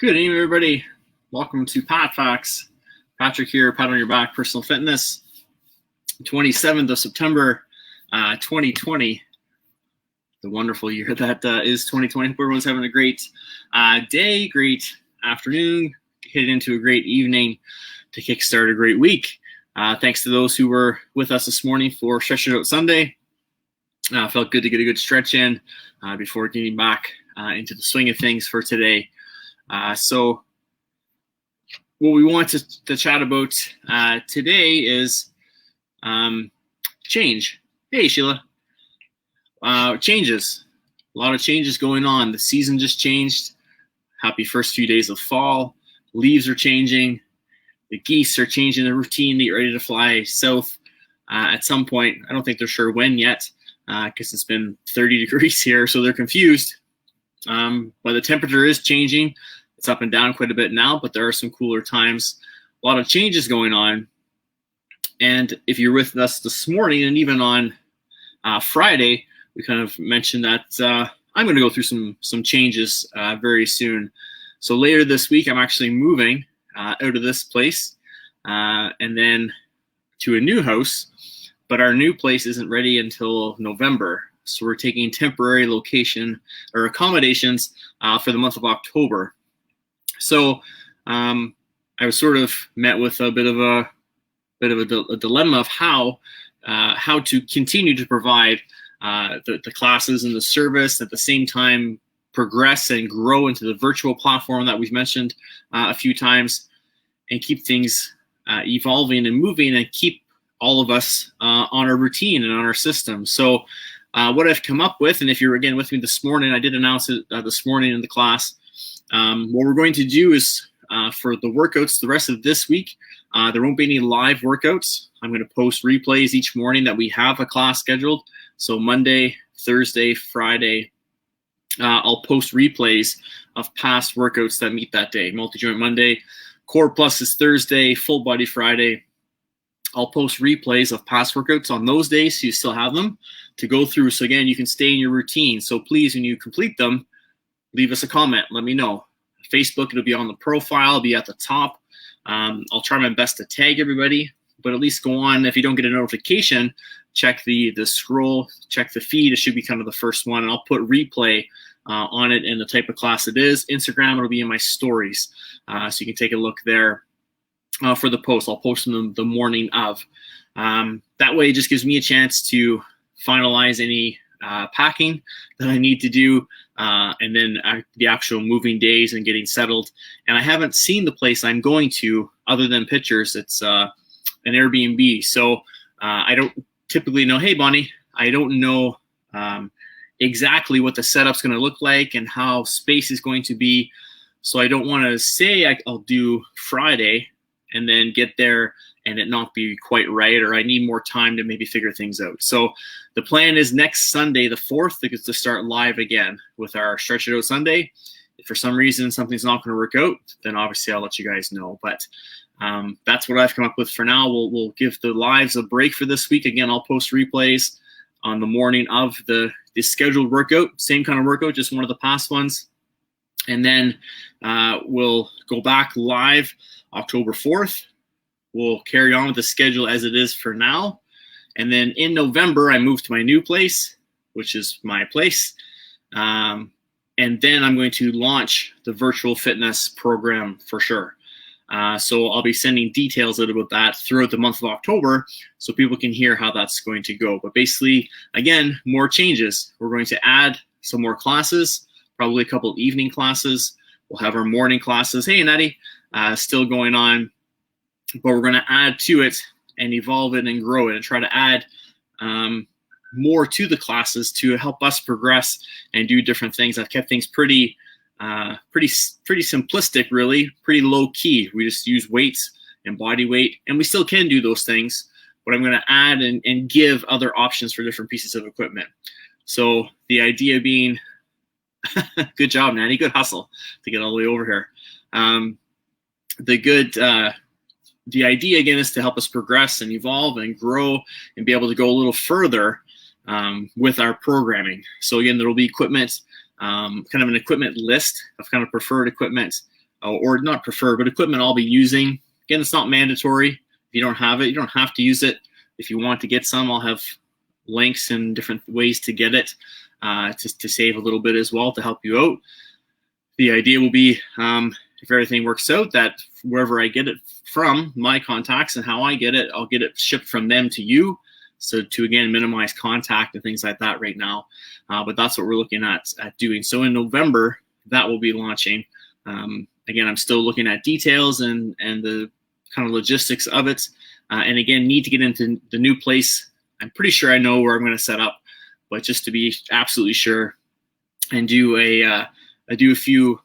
Good evening, everybody. Welcome to PatFacts. Patrick here, Pat on your back, personal fitness. 27th of September, 2020. The wonderful year that is 2020. Hope everyone's having a great day, great afternoon, headed into a great evening to kickstart a great week. Thanks to those who were with us this morning for Stretch It Out Sunday. Felt good to get a good stretch in before getting back into the swing of things for today. So what we want to chat about today is change. Hey, Sheila. Changes. A lot of changes going on. The season just changed. Happy first few days of fall. Leaves are changing. The geese are changing their routine to get ready to fly south at some point. I don't think they're sure when yet because it's been 30 degrees here, so they're confused. But the temperature is changing. It's up and down quite a bit now, but there are some cooler times. A lot of changes going on. And if you're with us this morning and even on Friday, we kind of mentioned that I'm going to go through some changes very soon. So later this week, I'm actually moving out of this place and then to a new house. But our new place isn't ready until November. So we're taking temporary location or accommodations for the month of October. So I was sort of met with a bit of a dilemma of how to continue to provide the classes and the service at the same time progress and grow into the virtual platform that we've mentioned a few times and keep things evolving and moving and keep all of us on our routine and on our system. So what I've come up with, and if you're again with me this morning, I did announce it this morning in the class. What we're going to do is for the workouts the rest of this week, there won't be any live workouts. I'm going to post replays each morning that we have a class scheduled. So Monday, Thursday, Friday, I'll post replays of past workouts that meet that day. Multi-joint Monday, Core Plus is Thursday, Full Body Friday. I'll post replays of past workouts on those days so you still have them to go through. So again, you can stay in your routine. So please, when you complete them, leave us a comment. Let me know. Facebook, it'll be on the profile, it'll be at the top. I'll try my best to tag everybody, but at least go on. If you don't get a notification, check the scroll, check the feed. It should be kind of the first one. And I'll put replay on it and the type of class it is. Instagram, it'll be in my stories. So you can take a look there. For the post, I'll post them the morning of. That way it just gives me a chance to finalize any packing that I need to do and then the actual moving days and getting settled. And I haven't seen the place I'm going to other than pictures. It's an Airbnb. So I don't typically know, hey, Bonnie, I don't know exactly what the setup's going to look like and how space is going to be. So I don't want to say I'll do Friday and then get there and it not be quite right, or I need more time to maybe figure things out. So the plan is next Sunday, the 4th, to start live again with our Stretch It Out Sunday. If for some reason something's not going to work out, then obviously I'll let you guys know. But that's what I've come up with for now. We'll give the lives a break for this week. Again, I'll post replays on the morning of the scheduled workout, same kind of workout, just one of the past ones. And then we'll go back live October 4th. We'll carry on with the schedule as it is for now. And then in November, I move to my new place, which is my place. And then I'm going to launch the virtual fitness program for sure. So I'll be sending details out about that throughout the month of October so people can hear how that's going to go. But basically, again, more changes. We're going to add some more classes, probably a couple evening classes. We'll have our morning classes. Hey, Natty, still going on. But we're going to add to it and evolve it and grow it and try to add more to the classes to help us progress and do different things. I've kept things pretty simplistic, really, pretty low key. We just use weights and body weight, and we still can do those things, but I'm going to add and give other options for different pieces of equipment. So the idea being, good job, Nanny, good hustle to get all the way over here. The idea, again, is to help us progress and evolve and grow and be able to go a little further with our programming. So again, there will be equipment, kind of an equipment list of kind of preferred equipment or not prefer, but equipment I'll be using. Again, it's not mandatory. If you don't have it, you don't have to use it. If you want to get some, I'll have links and different ways to get it to save a little bit as well to help you out. The idea will be, if everything works out, that wherever I get it from, my contacts and how I get it, I'll get it shipped from them to you. So to, again, minimize contact and things like that right now. But that's what we're looking at doing. So in November, that will be launching. Again, I'm still looking at details and the kind of logistics of it. And again, need to get into the new place. I'm pretty sure I know where I'm going to set up, but just to be absolutely sure, and do a few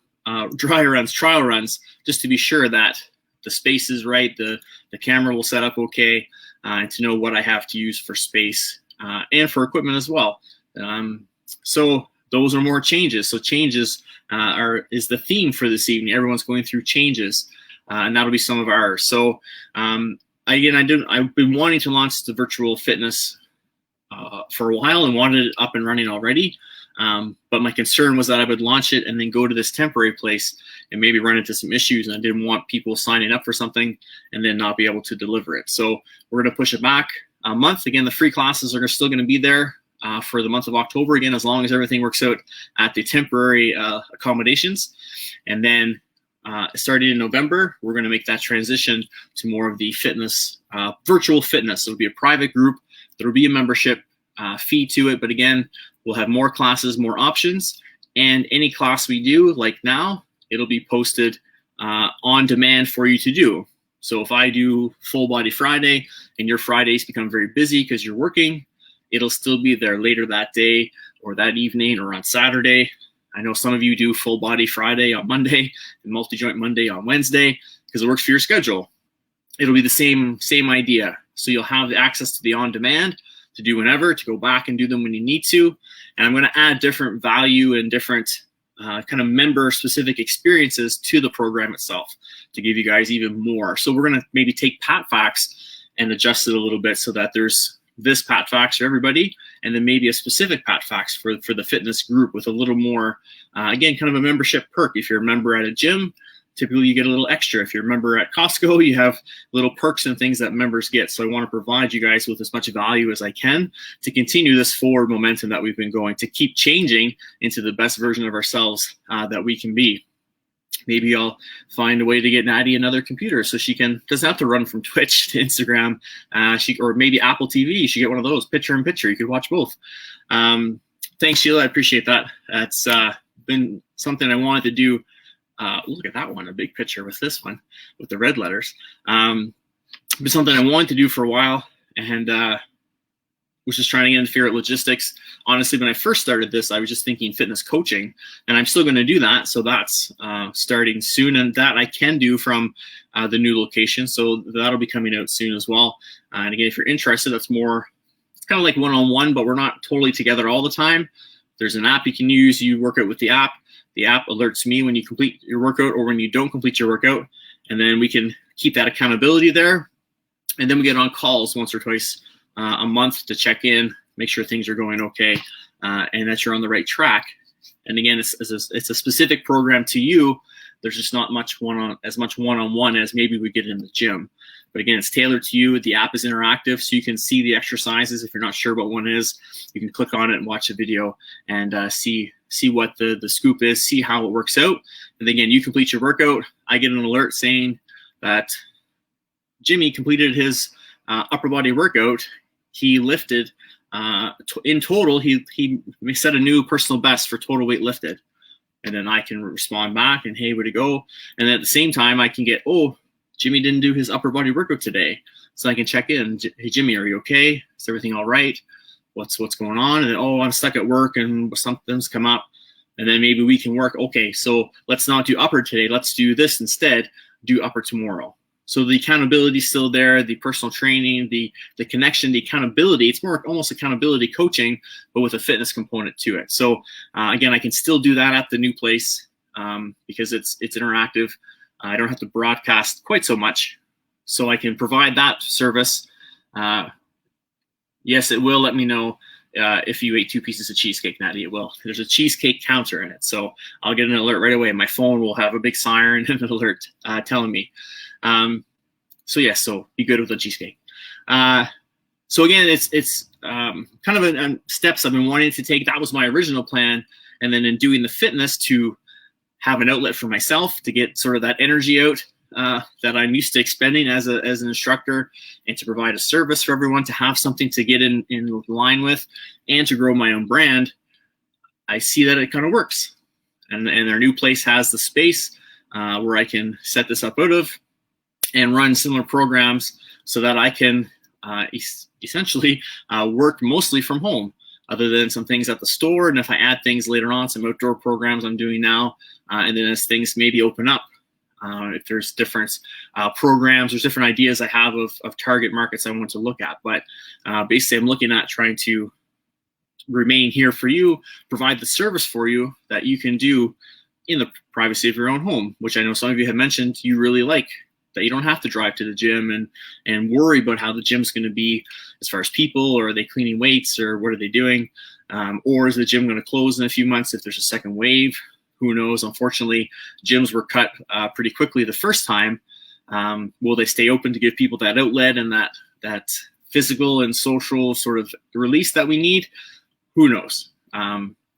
dry runs, trial runs, just to be sure that the space is right, the camera will set up okay, and to know what I have to use for space and for equipment as well. So those are more changes. So changes is the theme for this evening. Everyone's going through changes, and that'll be some of ours. So again, I've been wanting to launch the virtual fitness for a while and wanted it up and running already. But my concern was that I would launch it and then go to this temporary place and maybe run into some issues. And I didn't want people signing up for something and then not be able to deliver it. So we're going to push it back a month. Again, the free classes are still going to be there for the month of October, again, as long as everything works out at the temporary accommodations. And then starting in November, we're going to make that transition to more of the fitness, virtual fitness. It'll be a private group. There will be a membership fee to it. But again, we'll have more classes, more options. And any class we do, like now, it'll be posted on demand for you to do. So if I do Full Body Friday and your Fridays become very busy because you're working, it'll still be there later that day or that evening or on Saturday. I know some of you do Full Body Friday on Monday and Multi-Joint Monday on Wednesday because it works for your schedule. It'll be the same idea. So you'll have the access to the on-demand to do whenever, to go back and do them when you need to. And I'm going to add different value and different kind of member-specific experiences to the program itself to give you guys even more. So we're going to maybe take PatFacts and adjust it a little bit so that there's this PatFacts for everybody, and then maybe a specific PatFacts for the fitness group with a little more, again, kind of a membership perk. If you're a member at a gym, typically you get a little extra. If you're a member at Costco, you have little perks and things that members get. So I want to provide you guys with as much value as I can to continue this forward momentum that we've been going, to keep changing into the best version of ourselves that we can be. Maybe I'll find a way to get Natty another computer so she doesn't have to run from Twitch to Instagram, or maybe Apple TV. She get one of those, picture in picture. You could watch both. Thanks, Sheila. I appreciate that. That's been something I wanted to do. Look at that one, a big picture with this one with the red letters. It's something I wanted to do for a while, and was just trying to get into figure out logistics. Honestly, when I first started this, I was just thinking fitness coaching, and I'm still going to do that. So that's starting soon, and that I can do from the new location. So that'll be coming out soon as well. And again, if you're interested, that's more, it's kind of like one-on-one, but we're not totally together all the time. There's an app you can use. You work out with the app. The app alerts me when you complete your workout or when you don't complete your workout, and then we can keep that accountability there. And then we get on calls once or twice a month to check in, make sure things are going okay, and that you're on the right track. And again, it's a specific program to you. There's just not much one-on-one as maybe we get in the gym. But again, it's tailored to you. The app is interactive, so you can see the exercises. If you're not sure what one is, you can click on it and watch the video and see what the scoop is, see how it works out. And again, you complete your workout. I get an alert saying that Jimmy completed his upper body workout. He lifted, in total, he set a new personal best for total weight lifted. And then I can respond back and, hey, way to go. And at the same time, I can get, oh, Jimmy didn't do his upper body workout today. So I can check in. Hey, Jimmy, are you okay? Is everything all right? What's going on? And then, oh, I'm stuck at work and something's come up. And then maybe we can work. Okay, so let's not do upper today. Let's do this instead. Do upper tomorrow. So the accountability is still there, the personal training, the connection, the accountability. It's more almost accountability coaching, but with a fitness component to it. So again, I can still do that at the new place because it's interactive. I don't have to broadcast quite so much. So I can provide that service. Yes, it will let me know if you ate 2 pieces of cheesecake that day. Well, there's a cheesecake counter in it, so I'll get an alert right away. My phone will have a big siren and an alert telling me. So yeah, so be good with the cheesecake. So again, it's kind of steps I've been wanting to take. That was my original plan, and then in doing the fitness, to have an outlet for myself to get sort of that energy out that I'm used to expending as an instructor, and to provide a service for everyone, to have something to get in line with, and to grow my own brand. I see that it kind of works, and our new place has the space where I can set this up out of and run similar programs, so that I can essentially work mostly from home, other than some things at the store. And if I add things later on, some outdoor programs I'm doing now, and then as things maybe open up, if there's different programs, there's different ideas I have of target markets I want to look at. But basically, I'm looking at trying to remain here for you, provide the service for you that you can do in the privacy of your own home, which I know some of you have mentioned you really like, that you don't have to drive to the gym and worry about how the gym's going to be as far as people, or are they cleaning weights, or what are they doing, or is the gym going to close in a few months if there's a second wave? Who knows? Unfortunately, gyms were cut pretty quickly the first time. Will they stay open to give people that outlet and that physical and social sort of release that we need? Who knows?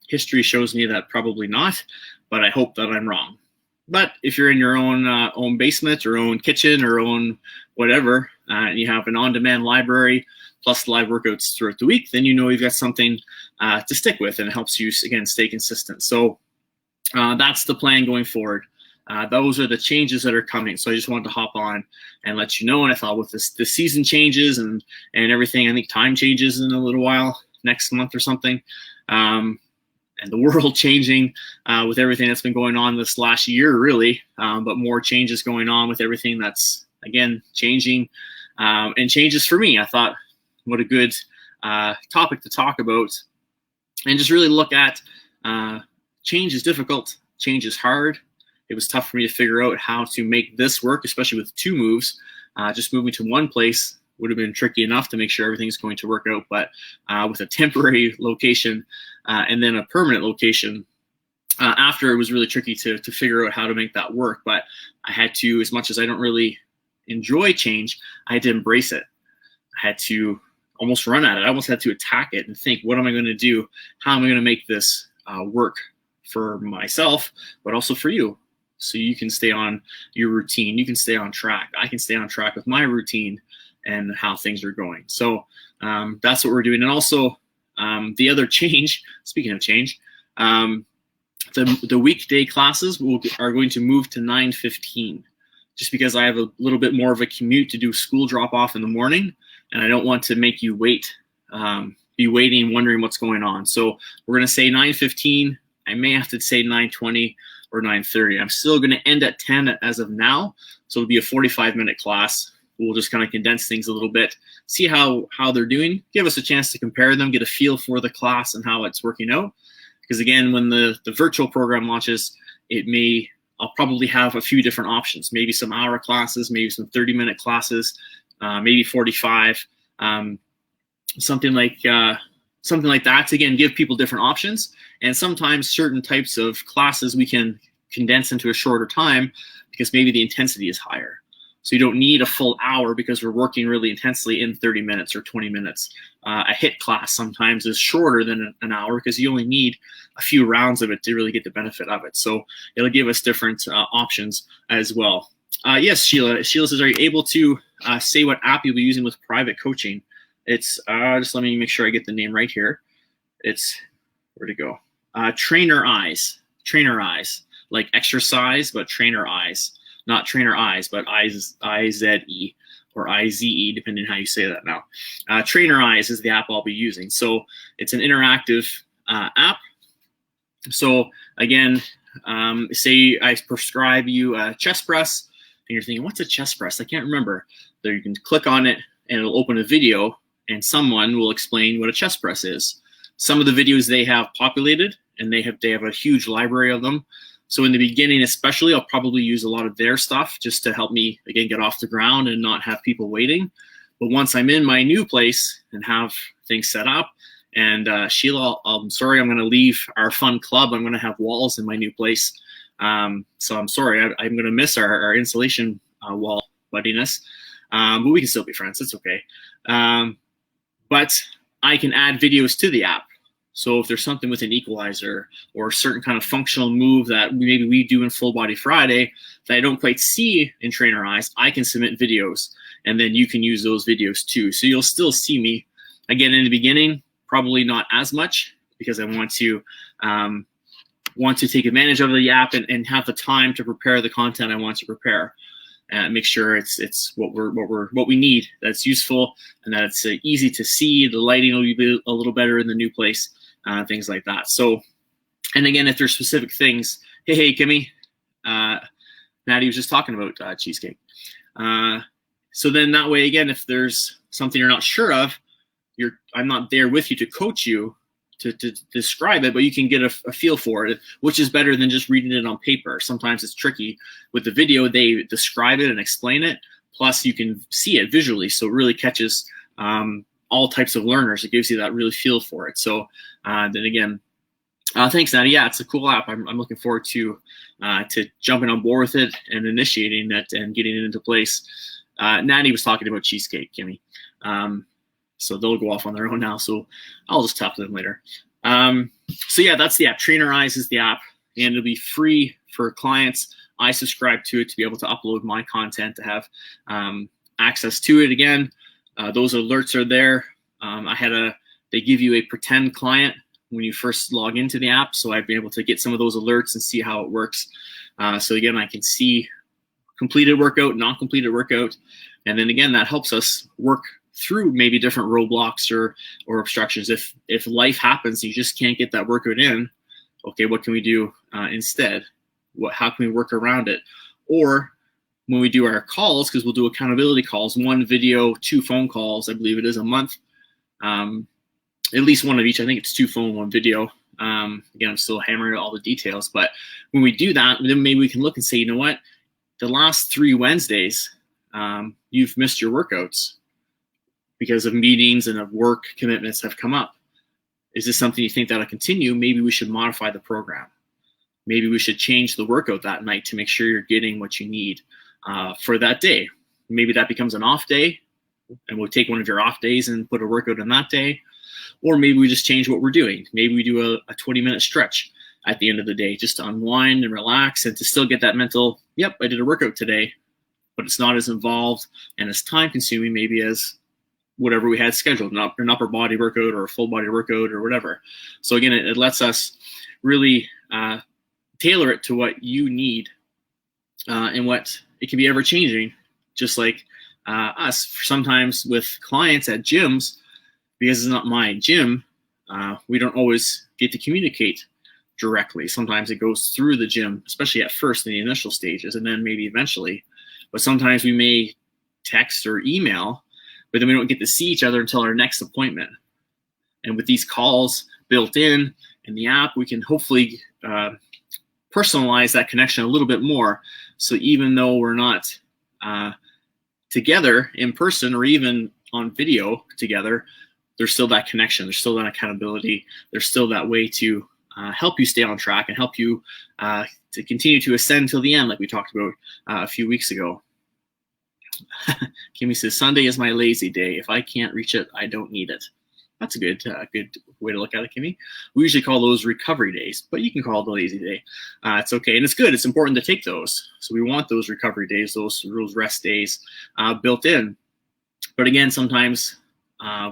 History shows me that probably not, but I hope that I'm wrong. But if you're in your own basement or own kitchen or own whatever, and you have an on-demand library plus live workouts throughout the week, then you know you've got something to stick with, and it helps you, again, stay consistent. So that's the plan going forward. Those are the changes that are coming. So I just wanted to hop on and let you know. And I thought with the season changes and everything, I think time changes in a little while, next month or something. And the world changing with everything that's been going on this last year, really, but more changes going on with everything that's, again, changing and changes for me. I thought, what a good topic to talk about, and just really look at change is difficult, change is hard. It was tough for me to figure out how to make this work, especially with 2 moves. Just moving to one place would have been tricky enough to make sure everything's going to work out. But with a temporary location and then a permanent location after, it was really tricky to figure out how to make that work. But I had to, as much as I don't really enjoy change, I had to embrace it. I had to almost run at it. I almost had to attack it and think, what am I going to do? How am I going to make this work for myself, but also for you? So you can stay on your routine. You can stay on track. I can stay on track with my routine and how things are going. So that's what we're doing. And also the other change, speaking of change, the weekday classes are going to move to 9:15, just because I have a little bit more of a commute to do school drop off in the morning, and I don't want to make you wait, be waiting, wondering what's going on. So we're going to say 9:15. I may have to say 9:20 or 9:30. I'm still going to end at 10 as of now. So it'll be a 45-minute class. We'll just kind of condense things a little bit, see how they're doing, give us a chance to compare them, get a feel for the class and how it's working out. Because again, when the virtual program launches, I'll probably have a few different options, maybe some hour classes, maybe some 30-minute classes, maybe 45, something like that, to again give people different options. And sometimes certain types of classes we can condense into a shorter time because maybe the intensity is higher. So you don't need a full hour because we're working really intensely in 30 minutes or 20 minutes. A HIIT class sometimes is shorter than an hour because you only need a few rounds of it to really get the benefit of it. So it'll give us different options as well. Yes, Sheila. Sheila says, are you able to say what app you'll be using with private coaching? It's, just let me make sure I get the name right here. It's, where'd it go? Trainer Eyes. Trainer Eyes. Like exercise, but Trainer Eyes. Not Trainer Eyes, but I-Z-E or I-Z-E, depending on how you say that now. Trainer Eyes is the app I'll be using. So it's an interactive app. So again, say I prescribe you a chest press, and you're thinking, what's a chest press? I can't remember. There you can click on it, and it'll open a video, and someone will explain what a chest press is. Some of the videos they have populated, and they have a huge library of them. So in the beginning, especially, I'll probably use a lot of their stuff just to help me, again, get off the ground and not have people waiting. But once I'm in my new place and have things set up And Sheila, I'm sorry, I'm going to leave our fun club. I'm going to have walls in my new place. So I'm sorry, I'm going to miss our insulation wall buddiness. But we can still be friends. It's okay. But I can add videos to the app. So if there's something with an equalizer or a certain kind of functional move that maybe we do in Full Body Friday that I don't quite see in Trainer Eyes, I can submit videos, and then you can use those videos too. So you'll still see me. Again, in the beginning, probably not as much, because I want to take advantage of the app and have the time to prepare the content I want to prepare. Make sure it's what we need, that's useful, and that it's easy to see. The lighting will be a little better in the new place, things like that. So, and again, if there's specific things, hey Kimmy, Maddie was just talking about cheesecake. So then that way, again, if there's something you're not sure of, I'm not there with you to coach you to describe it, but you can get a feel for it, which is better than just reading it on paper. Sometimes it's tricky. With the video, they describe it and explain it, plus you can see it visually, so it really catches all types of learners. It gives you that really feel for it. So then again, thanks, Natty. Yeah, it's a cool app. I'm looking forward to jumping on board with it and initiating it and getting it into place. Natty was talking about cheesecake, Kimmy. So they'll go off on their own now. So I'll just talk to them later. So yeah, that's the app. Trainer Eyes is the app, and it'll be free for clients. I subscribe to it to be able to upload my content, to have access to it. Again, those alerts are there. They give you a pretend client when you first log into the app. So I've been able to get some of those alerts and see how it works. So again, I can see completed workout, non-completed workout. And then again, that helps us work through maybe different roadblocks or obstructions. If life happens, you just can't get that workout in. Okay, what can we do instead? How can we work around it? Or when we do our calls, because we'll do accountability calls, 1 video, 2 phone calls, I believe it is a month. At least one of each. I think it's 2 phone, 1 video. Again, I'm still hammering out all the details, but when we do that, then maybe we can look and say, you know what? The last 3 Wednesdays, you've missed your workouts because of meetings and of work commitments have come up. Is this something you think that'll continue? Maybe we should modify the program. Maybe we should change the workout that night to make sure you're getting what you need for that day. Maybe that becomes an off day, and we'll take one of your off days and put a workout in that day. Or maybe we just change what we're doing. Maybe we do a 20-minute stretch at the end of the day just to unwind and relax and to still get that mental, yep, I did a workout today, but it's not as involved and as time-consuming maybe as whatever we had scheduled, an upper body workout or a full body workout or whatever. So again, it lets us really tailor it to what you need and what it can be ever changing, just like us. Sometimes with clients at gyms, because it's not my gym, we don't always get to communicate directly. Sometimes it goes through the gym, especially at first in the initial stages, and then maybe eventually. But sometimes we may text or email, but then we don't get to see each other until our next appointment. And with these calls built in the app, we can hopefully personalize that connection a little bit more. So even though we're not together in person or even on video together, there's still that connection. There's still that accountability. There's still that way to help you stay on track and help you to continue to ascend till the end, like we talked about a few weeks ago. Kimmy says, Sunday is my lazy day. If I can't reach it, I don't need it. That's a good way to look at it, Kimmy. We usually call those recovery days, but you can call it the lazy day. It's okay, and it's good. It's important to take those. So we want those recovery days, those rest days built in. But again, sometimes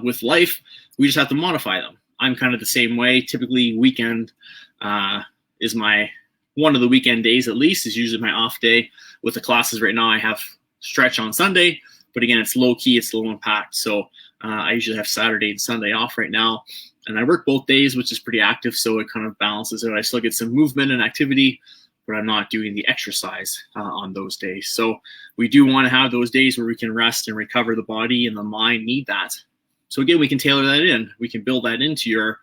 with life, we just have to modify them. I'm kind of the same way. Typically, weekend is one of the weekend days at least, is usually my off day. With the classes right now, I have stretch on Sunday, but again, it's low key, it's low impact. So I usually have Saturday and Sunday off right now, and I work both days, which is pretty active. So it kind of balances it. I still get some movement and activity, but I'm not doing the exercise on those days. So we do want to have those days where we can rest and recover. The body and the mind need that. So again, we can tailor that in. We can build that into your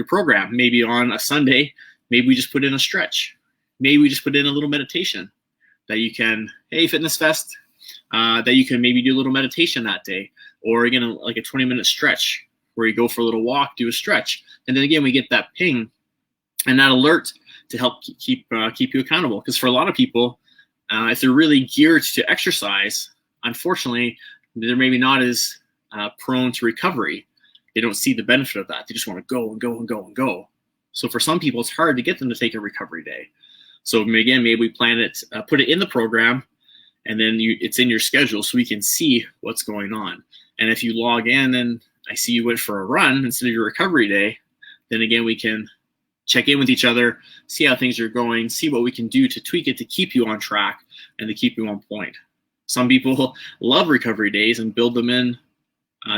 program. Maybe on a Sunday, maybe we just put in a stretch. Maybe we just put in a little meditation that you can, hey, Fitness Fest, that you can maybe do a little meditation that day. Or again, like a 20-minute stretch where you go for a little walk, do a stretch. And then again, we get that ping and that alert to help keep you accountable. Because for a lot of people, if they're really geared to exercise, unfortunately, they're maybe not as prone to recovery. They don't see the benefit of that. They just want to go and go and go and go. So for some people, it's hard to get them to take a recovery day. So again, maybe we plan it, put it in the program, and then it's in your schedule so we can see what's going on. And if you log in and I see you went for a run instead of your recovery day, then again, we can check in with each other, see how things are going, see what we can do to tweak it to keep you on track and to keep you on point. Some people love recovery days and build them in,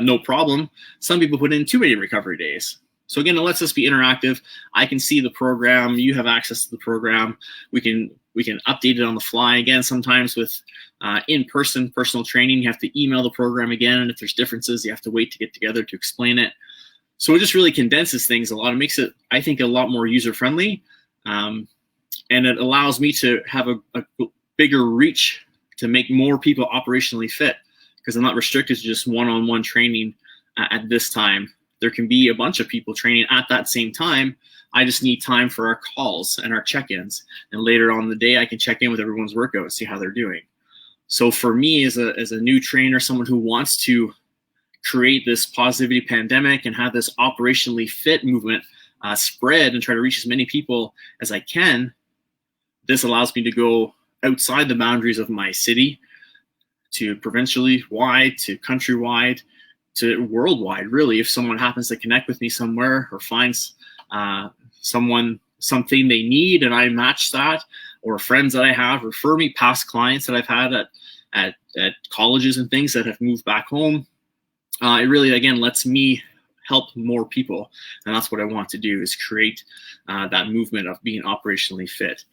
no problem. Some people put in too many recovery days. So again, it lets us be interactive. I can see the program. You have access to the program. We can update it on the fly. Again, sometimes with in-person personal training, you have to email the program again. And if there's differences, you have to wait to get together to explain it. So it just really condenses things a lot. It makes it, I think, a lot more user-friendly. And it allows me to have a bigger reach to make more people operationally fit, because I'm not restricted to just one-on-one training at this time. There can be a bunch of people training at that same time. I just need time for our calls and our check-ins. And later on in the day, I can check in with everyone's workout and see how they're doing. So for me, as a new trainer, someone who wants to create this positivity pandemic and have this operationally fit movement spread and try to reach as many people as I can, this allows me to go outside the boundaries of my city, to provincially wide, to countrywide, to worldwide, really. If someone happens to connect with me somewhere or finds something they need and I match that, or friends that I have refer me, past clients that I've had at colleges and things that have moved back home, it really, again, lets me help more people. And that's what I want to do, is create that movement of being operationally fit.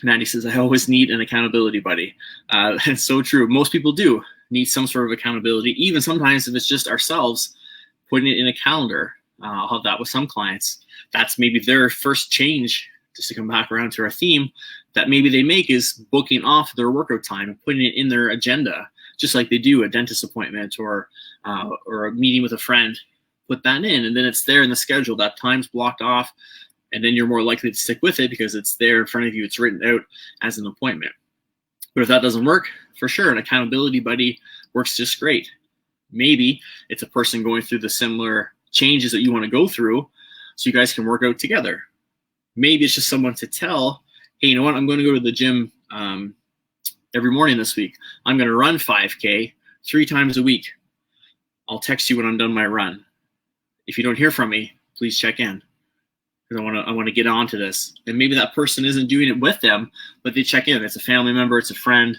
Maddie says, I always need an accountability buddy. It's so true. Most people do need some sort of accountability, even sometimes if it's just ourselves putting it in a calendar. I'll have that with some clients. That's maybe their first change, just to come back around to our theme, that maybe they make, is booking off their workout time and putting it in their agenda, just like they do a dentist appointment or a meeting with a friend. Put that in, and then it's there in the schedule. That time's blocked off, and then you're more likely to stick with it because it's there in front of you. It's written out as an appointment. But if that doesn't work, for sure, an accountability buddy works just great. Maybe it's a person going through the similar changes that you want to go through, so you guys can work out together. Maybe it's just someone to tell, hey, you know what? I'm going to go to the gym every morning this week. I'm going to run 5K 3 times a week. I'll text you when I'm done my run. If you don't hear from me, please check in, because I want to get onto this. And maybe that person isn't doing it with them, but they check in. It's a family member, it's a friend,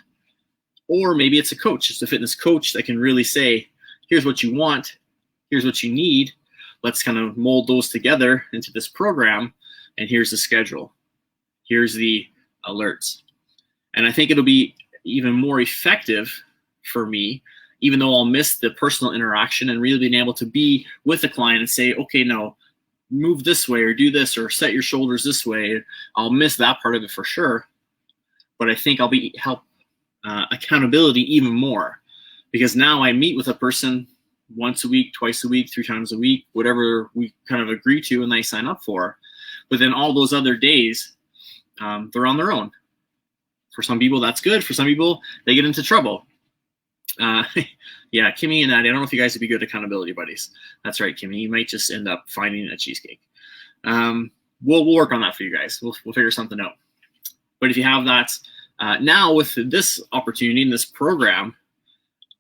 or maybe it's a coach. It's a fitness coach that can really say, here's what you want, here's what you need. Let's kind of mold those together into this program, and here's the schedule. Here's the alerts. And I think it'll be even more effective for me, even though I'll miss the personal interaction and really being able to be with the client and say, okay, no, move this way or do this or set your shoulders this way. I'll miss that part of it for sure. But I think I'll be help accountability even more, because now I meet with a person once a week, twice a week, 3 times a week, whatever we kind of agree to and they sign up for. But then all those other days, they're on their own. For some people, that's good. For some people, they get into trouble. Yeah, Kimmy and Addie, I don't know if you guys would be good accountability buddies. That's right, Kimmy. You might just end up finding a cheesecake. We'll work on that for you guys. We'll figure something out. But if you have that, now with this opportunity in this program,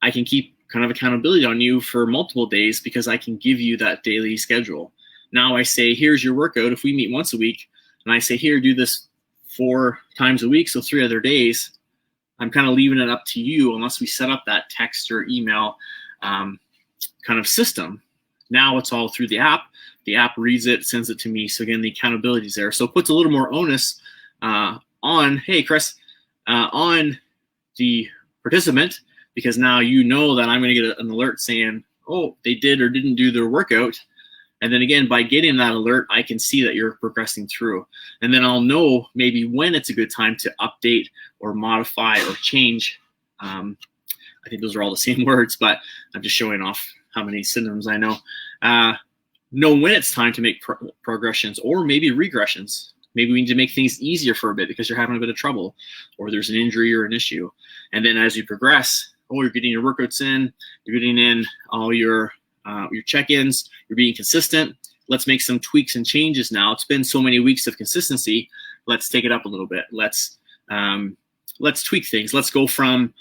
I can keep kind of accountability on you for multiple days, because I can give you that daily schedule. Now I say, here's your workout. If we meet once a week and I say, here, do this 4 times a week, so 3 other days, I'm kind of leaving it up to you unless we set up that text or email kind of system. Now it's all through the app. The app reads it, sends it to me. So again, the accountability is there. So it puts a little more onus on, hey, Chris, on the participant, because now you know that I'm going to get an alert saying, oh, they did or didn't do their workout. And then again, by getting that alert, I can see that you're progressing through. And then I'll know maybe when it's a good time to update or modify or change. I think those are all the same words, but I'm just showing off how many synonyms I know. Know when it's time to make progressions or maybe regressions. Maybe we need to make things easier for a bit because you're having a bit of trouble, or there's an injury or an issue. And then as you progress, you're getting your workouts in, you're getting in all your check-ins, you're being consistent. Let's make some tweaks and changes now. It's been so many weeks of consistency. Let's take it up a little bit. Let's tweak things. Let's go from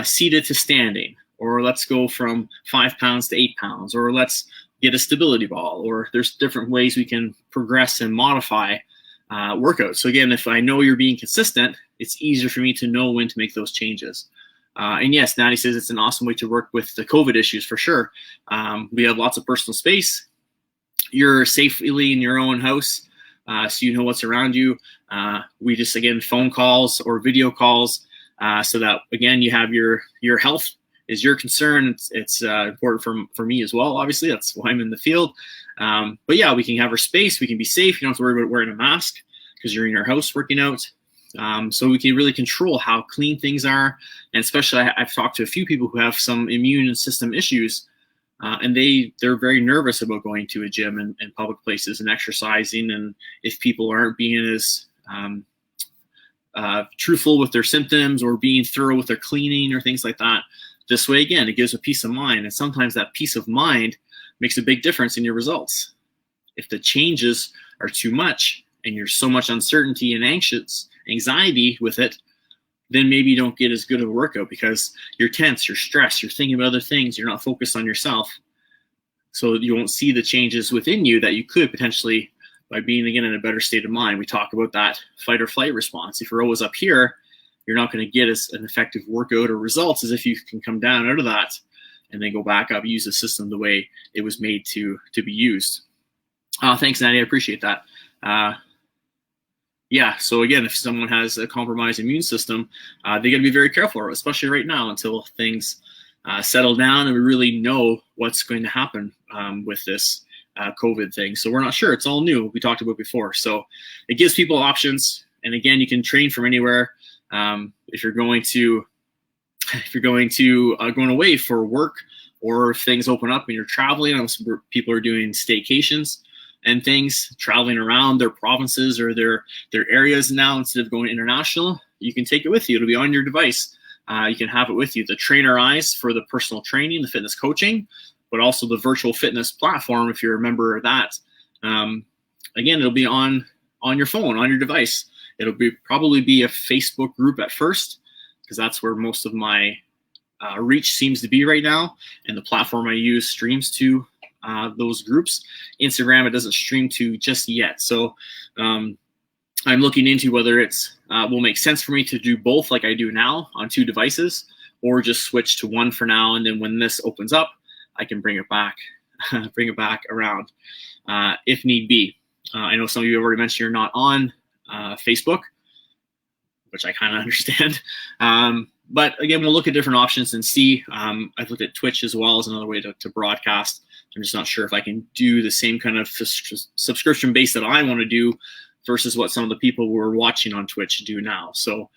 seated to standing, or let's go from 5 pounds to 8 pounds, or let's get a stability ball, or there's different ways we can progress and modify workouts. So again, if I know you're being consistent, it's easier for me to know when to make those changes. And yes, Natty says it's an awesome way to work with the COVID issues for sure. We have lots of personal space. You're safely in your own house, so you know what's around you. We just, again, phone calls or video calls, so that, again, you have your health is your concern. It's important for me as well, obviously. That's why I'm in the field. But yeah, we can have our space. We can be safe. You don't have to worry about wearing a mask because you're in your house working out. So we can really control how clean things are. And especially I've talked to a few people who have some immune system issues, and they're very nervous about going to a gym and public places and exercising. And if people aren't being as truthful with their symptoms or being thorough with their cleaning or things like that, this way, again, it gives a peace of mind. And sometimes that peace of mind makes a big difference in your results. If the changes are too much and you're so much uncertainty and anxiety with it, then maybe you don't get as good of a workout because you're tense, you're stressed, you're thinking about other things, you're not focused on yourself. So you won't see the changes within you that you could potentially by being, again, in a better state of mind. We talk about that fight or flight response. If you're always up here, you're not going to get as an effective workout or results as if you can come down out of that and then go back up, use the system the way it was made to be used. Thanks, Nadia. I appreciate that. Yeah, so again, if someone has a compromised immune system, they got to be very careful, especially right now until things settle down and we really know what's going to happen with this COVID thing. So we're not sure. It's all new. We talked about before. So it gives people options. And again, you can train from anywhere. If you're going away for work, or if things open up and you're traveling, people are doing staycations and things, traveling around their provinces or their areas now instead of going international, you can take it with you. It'll be on your device. You can have it with you. The Trainer Eyes for the personal training, the fitness coaching, but also the virtual fitness platform, if you're a member of that. Again, it'll be on your phone, on your device. It'll probably be a Facebook group at first, because that's where most of my reach seems to be right now. And the platform I use streams to those groups. Instagram, it doesn't stream to just yet. So I'm looking into whether it's will make sense for me to do both like I do now on 2 devices, or just switch to one for now. And then when this opens up, I can bring it back around if need be. I know some of you have already mentioned you're not on Facebook, which I kind of understand. But again, we'll look at different options and see. I've looked at Twitch as well as another way to broadcast. I'm just not sure if I can do the same kind of subscription base that I want to do versus what some of the people who are watching on Twitch do now. So,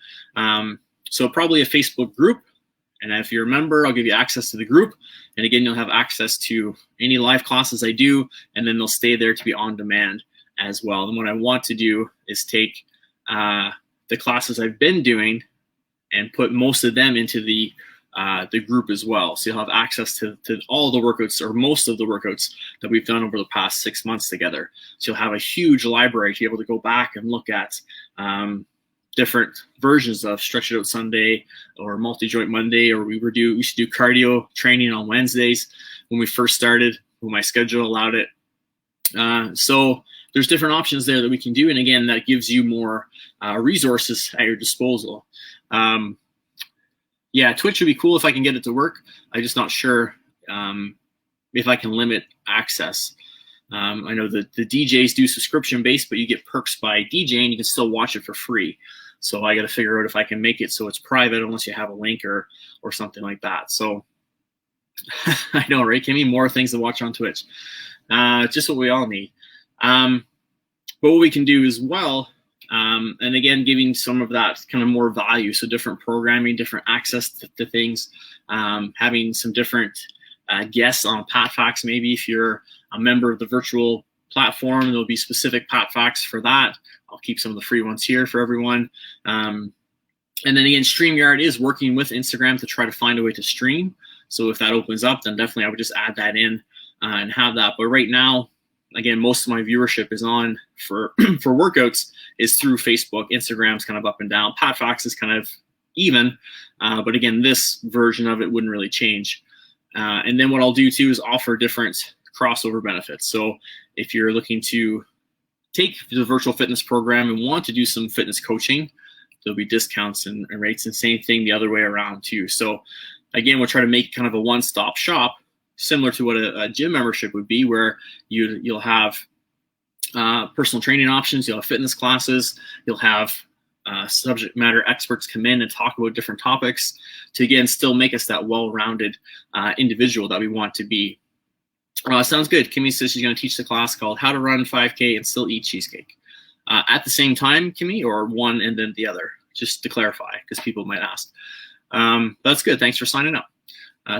so probably a Facebook group. And if you're a member, I'll give you access to the group. And again, you'll have access to any live classes I do, and then they'll stay there to be on demand as well. And what I want to do is take the classes I've been doing and put most of them into the group as well. So you'll have access to all the workouts, or most of the workouts that we've done over the past 6 months together. So you'll have a huge library to be able to go back and look at different versions of Stretch It Out Sunday or Multi-Joint Monday, or we used to do cardio training on Wednesdays when we first started, when my schedule allowed it. So there's different options there that we can do. And again, that gives you more resources at your disposal. Yeah, Twitch would be cool if I can get it to work. I'm just not sure if I can limit access. I know that the DJs do subscription based, but you get perks by DJing. You can still watch it for free. So I got to figure out if I can make it so it's private unless you have a link or something like that. So I know, right, Kimmy? More things to watch on Twitch. Just what we all need. But what we can do as well, and again, giving some of that kind of more value. So different programming, different access to things, having some different guests on PatFacts. Maybe if you're a member of the virtual platform, there'll be specific PatFacts for that. I'll keep some of the free ones here for everyone. And then again, StreamYard is working with Instagram to try to find a way to stream. So if that opens up, then definitely I would just add that in and have that. But right now, again, most of my viewership is on for for workouts is through Facebook. Instagram's kind of up and down. PatFacts is kind of even. But again, this version of it wouldn't really change. And then what I'll do too is offer different crossover benefits. So if you're looking to take the virtual fitness program and want to do some fitness coaching, there'll be discounts and rates, and same thing the other way around too. So again, we'll try to make kind of a one-stop shop, similar to what a gym membership would be, where you'll have personal training options, you'll have fitness classes, you'll have subject matter experts come in and talk about different topics to, again, still make us that well-rounded individual that we want to be. Sounds good. Kimmy says she's going to teach the class called How to Run 5K and Still Eat Cheesecake. At the same time, Kimmy, or one and then the other, just to clarify, because people might ask. That's good. Thanks for signing up.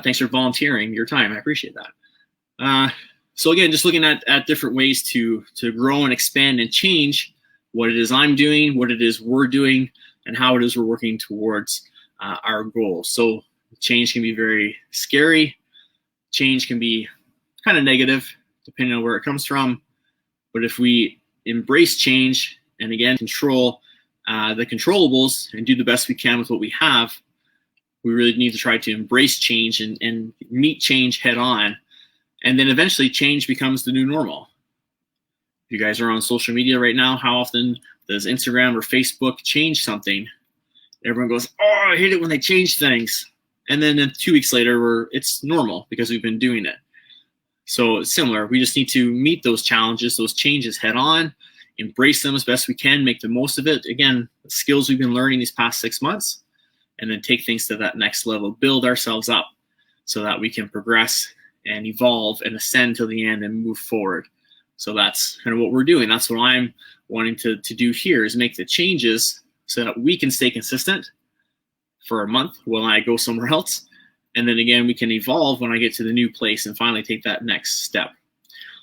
Thanks for volunteering your time. I appreciate that. So again, just looking at different ways to grow and expand and change what it is I'm doing, what it is we're doing, and how it is we're working towards our goals. So change can be very scary. Change can be kind of negative, depending on where it comes from. But if we embrace change and, again, control the controllables and do the best we can with what we have, we really need to try to embrace change and meet change head on. And then eventually change becomes the new normal. If you guys are on social media right now, how often does Instagram or Facebook change something? Everyone goes, oh, I hate it when they change things. And then 2 weeks later, it's normal because we've been doing it. So it's similar. We just need to meet those challenges, those changes head on, embrace them as best we can, make the most of it. Again, the skills we've been learning these past 6 months, and then take things to that next level, build ourselves up so that we can progress and evolve and ascend to the end and move forward. So that's kind of what we're doing. That's what I'm wanting to do here, is make the changes so that we can stay consistent for a month while I go somewhere else. And then again, we can evolve when I get to the new place and finally take that next step.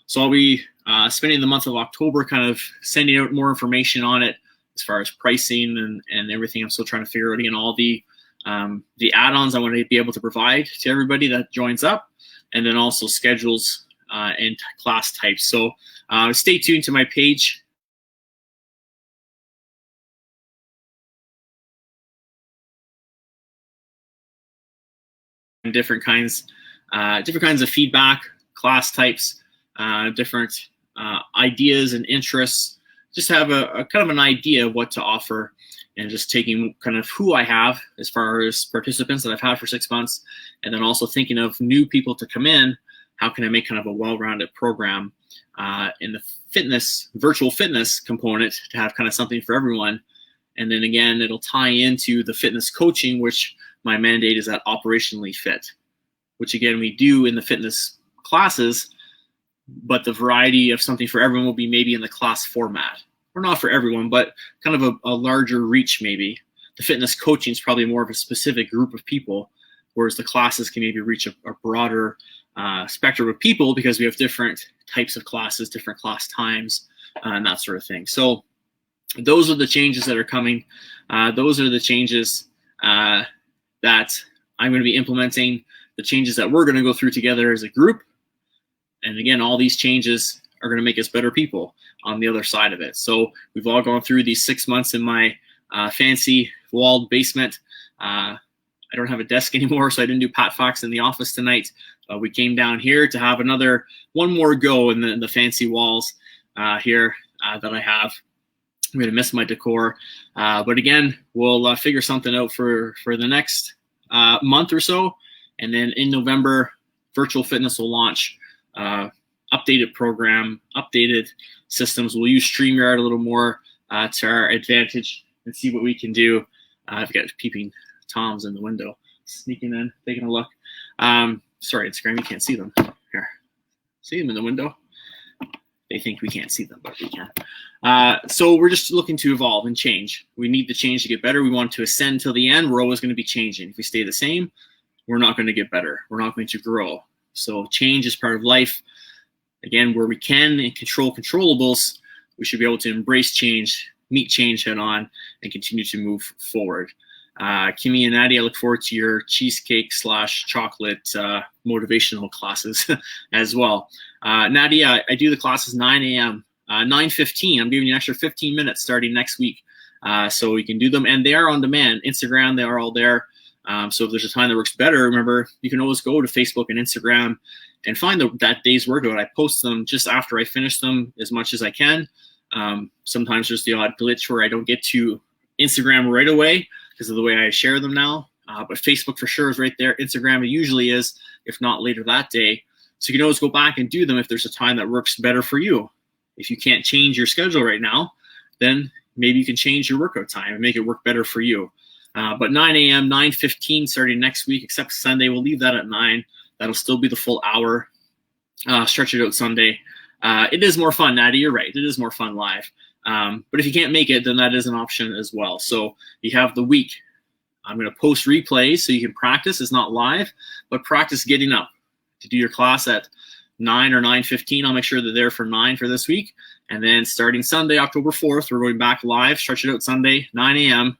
So I'll be spending the month of October kind of sending out more information on it as far as pricing and everything. I'm still trying to figure out, again, all the add-ons I want to be able to provide to everybody that joins up, and then also schedules and class types. So stay tuned to my page. Different kinds of feedback, class types, different ideas and interests. Just have a kind of an idea of what to offer, and just taking kind of who I have as far as participants that I've had for 6 months, and then also thinking of new people to come in. How can I make kind of a well-rounded program in the fitness, virtual fitness component, to have kind of something for everyone. And then again, it'll tie into the fitness coaching, which my mandate is at operationally fit, which again, we do in the fitness classes, but the variety of something for everyone will be maybe in the class format. Or not for everyone, but kind of a larger reach maybe. The fitness coaching is probably more of a specific group of people, whereas the classes can maybe reach a broader spectrum of people, because we have different types of classes, different class times, and that sort of thing. So those are the changes that are coming. Those are the changes that I'm going to be implementing, the changes that we're going to go through together as a group. And again, all these changes are going to make us better people on the other side of it. So we've all gone through these 6 months in my fancy walled basement. I don't have a desk anymore, so I didn't do PatFacts in the office tonight. We came down here to have one more go in the fancy walls here that I have. I'm going to miss my decor. But again, we'll figure something out for the next month or so. And then in November, Virtual Fitness will launch updated program, updated systems. We'll use StreamYard a little more to our advantage and see what we can do. I've got peeping Toms in the window, sneaking in, taking a look. Sorry, Instagram, you can't see them. Here, see them in the window? They think we can't see them, but we can. So we're just looking to evolve and change. We need the change to get better. We want to ascend till the end. We're always going to be changing. If we stay the same, we're not going to get better. We're not going to grow. So change is part of life. Again, where we can and control controllables, we should be able to embrace change, meet change head on, and continue to move forward. Kimmy and Nadia, I look forward to your cheesecake / chocolate motivational classes as well. Nadia, I do the classes 9 a.m. 9:15. I'm giving you an extra 15 minutes starting next week. So you can do them, and they are on demand. Instagram, they are all there. So if there's a time that works better, remember, you can always go to Facebook and Instagram and find that day's workout. I post them just after I finish them as much as I can. Sometimes there's the odd glitch where I don't get to Instagram right away because of the way I share them now. But Facebook for sure is right there. Instagram it usually is, if not later that day. So you can always go back and do them if there's a time that works better for you. If you can't change your schedule right now, then maybe you can change your workout time and make it work better for you. But 9 a.m., 9:15 starting next week, except Sunday, we'll leave that at 9. That'll still be the full hour. Stretch it out Sunday. It is more fun, Natty. You're right. It is more fun live. But if you can't make it, then that is an option as well. So you have the week. I'm going to post replays so you can practice. It's not live, but practice getting up to do your class at 9 or 9:15. I'll make sure they're there for 9 for this week. And then starting Sunday, October 4th, we're going back live. Stretch it out Sunday, 9 a.m.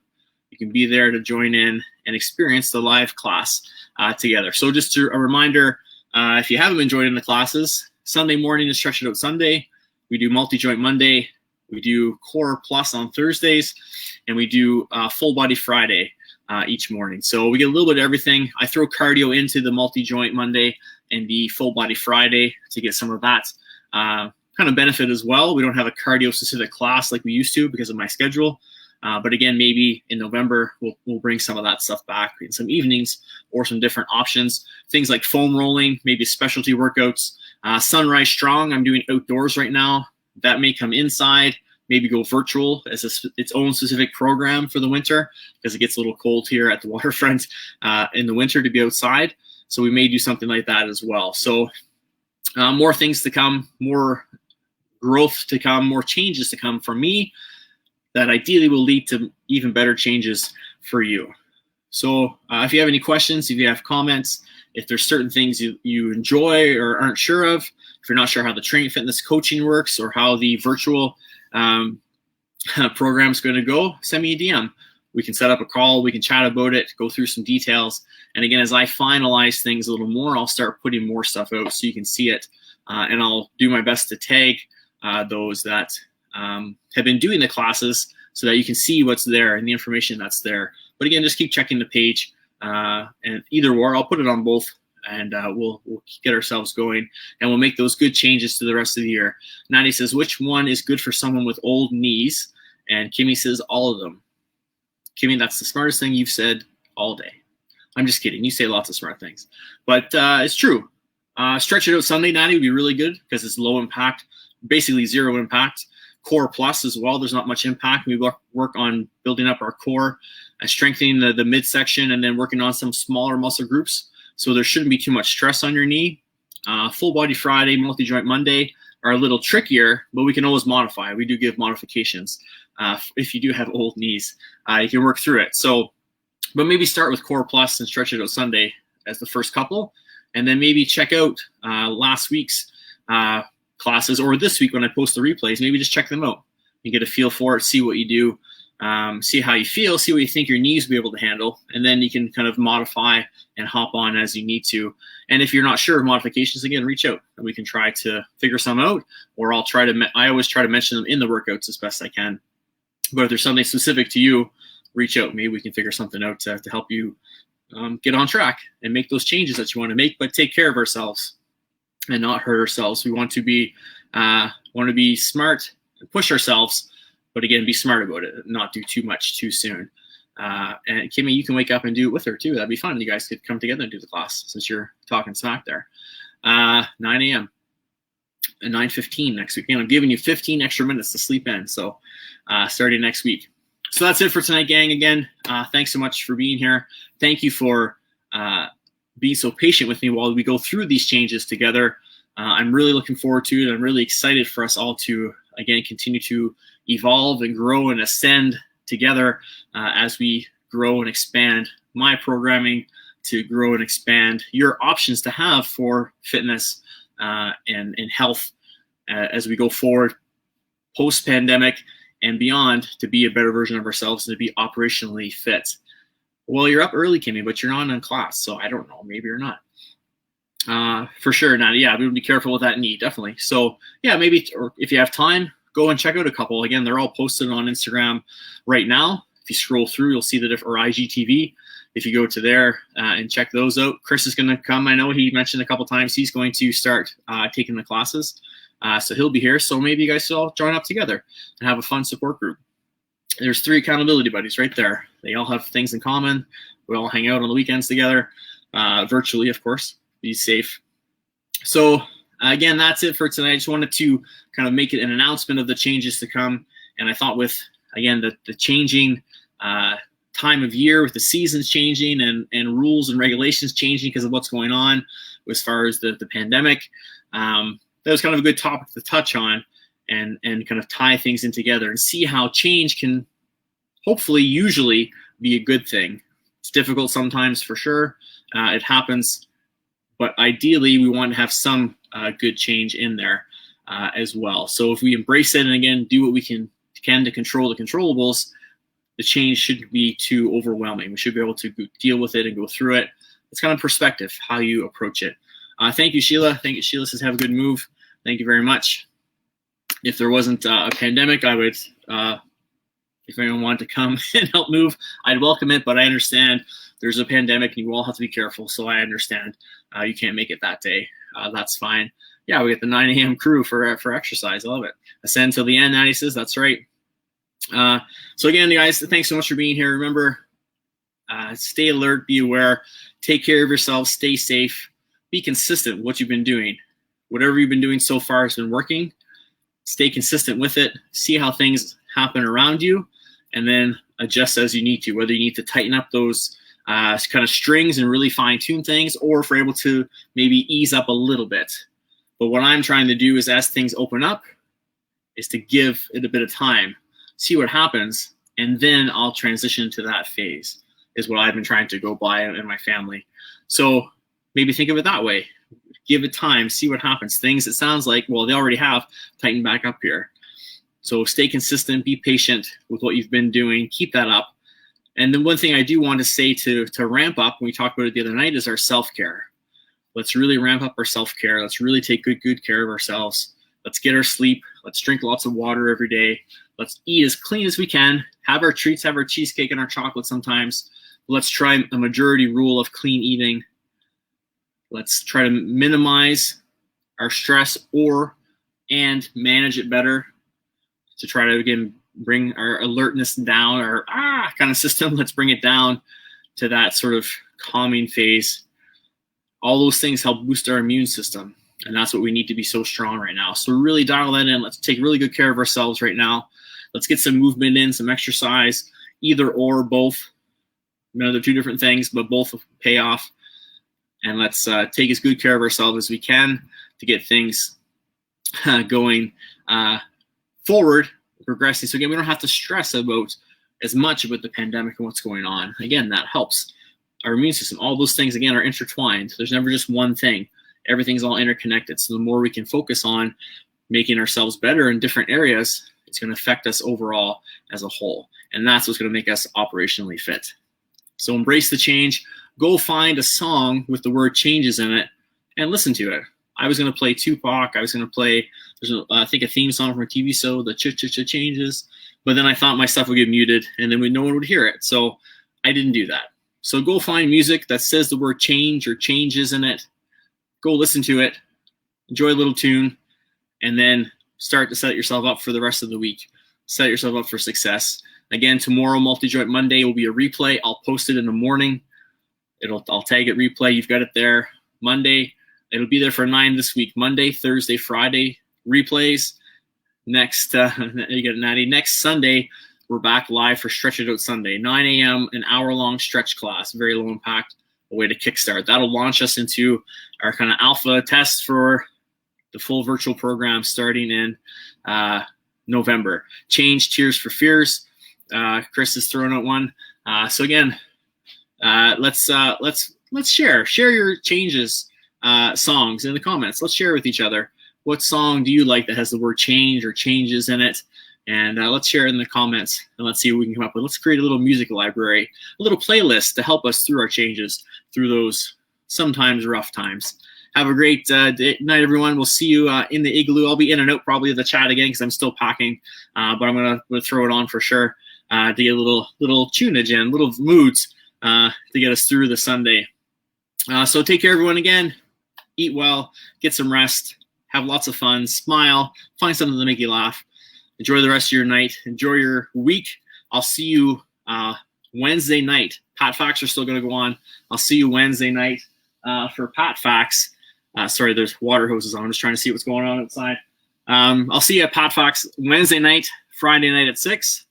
You can be there to join in and experience the live class together. So just a reminder, if you haven't been joining the classes, Sunday morning is Stretch It Out Sunday. We do multi-joint Monday. We do Core Plus on Thursdays. And we do Full Body Friday each morning. So we get a little bit of everything. I throw cardio into the multi-joint Monday and the Full Body Friday to get some of that kind of benefit as well. We don't have a cardio-specific class like we used to because of my schedule. But again, maybe in November, we'll bring some of that stuff back in some evenings or some different options. Things like foam rolling, maybe specialty workouts. Sunrise Strong, I'm doing outdoors right now. That may come inside, maybe go virtual as its own specific program for the winter because it gets a little cold here at the waterfront in the winter to be outside. So we may do something like that as well. So more things to come, more growth to come, more changes to come from me that ideally will lead to even better changes for you. So if you have any questions, if you have comments, if there's certain things you enjoy or aren't sure of, if you're not sure how the training fitness coaching works or how the virtual program is going to go, send me a DM. We can set up a call. We can chat about it, go through some details. And again, as I finalize things a little more, I'll start putting more stuff out so you can see it. And I'll do my best to tag those that have been doing the classes so that you can see what's there and the information that's there. But again, just keep checking the page and either or, I'll put it on both and we'll get ourselves going and we'll make those good changes to the rest of the year. Nani says, which one is good for someone with old knees? And Kimmy says, all of them. Kimmy, that's the smartest thing you've said all day. I'm just kidding. You say lots of smart things, but it's true. Stretch It Out Sunday, Nani, would be really good because it's low impact, basically zero impact. Core Plus as well. There's not much impact. We work on building up our core, strengthening the midsection, and then working on some smaller muscle groups. So there shouldn't be too much stress on your knee. Full Body Friday, Multi-Joint Monday are a little trickier, but we can always modify. We do give modifications. If you do have old knees, you can work through it. So, but maybe start with Core Plus and Stretch It Out Sunday as the first couple, and then maybe check out last week's classes or this week when I post the replays. Maybe just check them out. You get a feel for it, see what you do, see how you feel, see what you think your knees will be able to handle, and then you can kind of modify and hop on as you need to. And if you're not sure of modifications, again, reach out and we can try to figure some out, or I always try to mention them in the workouts as best I can. But if there's something specific to you, reach out. Maybe we can figure something out to help you get on track and make those changes that you want to make, but take care of ourselves and not hurt ourselves. We want to be smart and push ourselves, but again, be smart about it, not do too much too soon. And Kimmy, you can wake up and do it with her too. That'd be fun. You guys could come together and do the class since you're talking smack there. 9 a.m. and 9:15 next week. And I'm giving you 15 extra minutes to sleep in. So starting next week. So that's it for tonight, gang. Again, thanks so much for being here. Thank you for being so patient with me while we go through these changes together. I'm really looking forward to it. I'm really excited for us all to, again, continue to evolve and grow and ascend together as we grow and expand my programming to grow and expand your options to have for fitness and health as we go forward post-pandemic and beyond, to be a better version of ourselves and to be operationally fit. Well, you're up early, Kimmy, but you're not in class, so I don't know. Maybe you're not. For sure, Natty. Yeah, we would be careful with that knee, definitely. So yeah, maybe, or if you have time, go and check out a couple. Again, they're all posted on Instagram right now. If you scroll through, you'll see the different, or IGTV. If you go to there and check those out, Chris is going to come. I know he mentioned a couple times he's going to start taking the classes. So he'll be here. So maybe you guys will all join up together and have a fun support group. There's 3 accountability buddies right there. They all have things in common. We all hang out on the weekends together, virtually, of course. Be safe. So again, that's it for tonight. I just wanted to kind of make it an announcement of the changes to come. And I thought with, again, the changing time of year, with the seasons changing and rules and regulations changing because of what's going on as far as the pandemic, that was kind of a good topic to touch on and kind of tie things in together and see how change can hopefully usually be a good thing. It's difficult sometimes, for sure. It happens. But ideally, we want to have some good change in there as well. So if we embrace it and, again, do what we can to control the controllables, the change shouldn't be too overwhelming. We should be able to deal with it and go through it. It's kind of perspective, how you approach it. Thank you, Sheila. Thank you, Sheila says, have a good move. Thank you very much. If there wasn't a pandemic, I would, if anyone wanted to come and help move, I'd welcome it. But I understand there's a pandemic and you all have to be careful. So I understand you can't make it that day. That's fine. Yeah, we get the 9 a.m. crew for exercise. I love it. Ascend till the end, Natty says. That's right. So again, guys, thanks so much for being here. Remember, stay alert, be aware, take care of yourselves, stay safe, be consistent with what you've been doing. Whatever you've been doing so far has been working. Stay consistent with it. See how things happen around you, and then adjust as you need to, whether you need to tighten up those kind of strings and really fine-tune things, or if we're able to maybe ease up a little bit. But what I'm trying to do is, as things open up, is to give it a bit of time, see what happens, and then I'll transition to that phase, is what I've been trying to go by in my family. So maybe think of it that way. Give it time, see what happens. Things, it sounds like, well, they already have tightened back up here. So stay consistent, be patient with what you've been doing, keep that up. And then one thing I do want to say to ramp up, when we talked about it the other night, is our self-care. Let's really ramp up our self-care. Let's really take good care of ourselves. Let's get our sleep. Let's drink lots of water every day. Let's eat as clean as we can. Have our treats, have our cheesecake and our chocolate sometimes. Let's try a majority rule of clean eating. Let's try to minimize our stress and manage it better to try to, again, bring our alertness down, our kind of system. Let's bring it down to that sort of calming phase. All those things help boost our immune system, and that's what we need to be so strong right now. So really dial that in. Let's take really good care of ourselves right now. Let's get some movement in, some exercise, either or, both. You know, they're 2 different things, but both pay off. And let's take as good care of ourselves as we can to get things going forward, progressing. So again, we don't have to stress about as much about the pandemic and what's going on. Again, that helps our immune system. All those things, again, are intertwined. There's never just one thing. Everything's all interconnected. So the more we can focus on making ourselves better in different areas, it's going to affect us overall as a whole. And that's what's going to make us operationally fit. So embrace the change. Go find a song with the word changes in it and listen to it. I was going to play Tupac. I was going to play, I think, a theme song from a TV show, the Changes. But then I thought my stuff would get muted and then no one would hear it. So I didn't do that. So go find music that says the word change or changes in it. Go listen to it. Enjoy a little tune. And then start to set yourself up for the rest of the week. Set yourself up for success. Again, tomorrow, Multi-Joint Monday, will be a replay. I'll post it in the morning. I'll tag it replay. You've got it there. Monday, it'll be there for 9 this week. Monday, Thursday, Friday, replays. Next, you get it, Natty. Next Sunday, we're back live for Stretch It Out Sunday. 9 a.m., an hour-long stretch class. Very low impact, a way to kickstart. That'll launch us into our kind of alpha test for the full virtual program starting in November. Change, Tears for Fears. Chris is throwing out one. So again, let's let's share your changes songs in the comments. Let's share with each other. What song do you like that has the word change or changes in it? And let's share it in the comments, and let's see what we can come up with. Let's create a little music library, a little playlist to help us through our changes, through those sometimes rough times. Have a great night, everyone. We'll see you in the igloo. I'll be in and out probably of the chat again because I'm still packing, but I'm gonna throw it on for sure to get a little tunage in, little moods to get us through the Sunday. So take care, everyone. Again, eat well, get some rest, have lots of fun, smile, find something to make you laugh. Enjoy the rest of your night. Enjoy your week. I'll see you Wednesday night. PatFacts are still going to go on. I'll see you Wednesday night for PatFacts. Sorry, there's water hoses on. I'm just trying to see what's going on outside. I'll see you at PatFacts Wednesday night, Friday night at 6.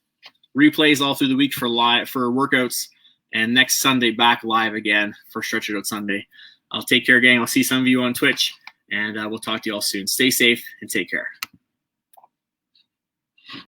Replays all through the week for workouts. And next Sunday back live again for Stretch It Out Sunday. I'll take care, gang. I'll see some of you on Twitch. And we'll talk to you all soon. Stay safe and take care.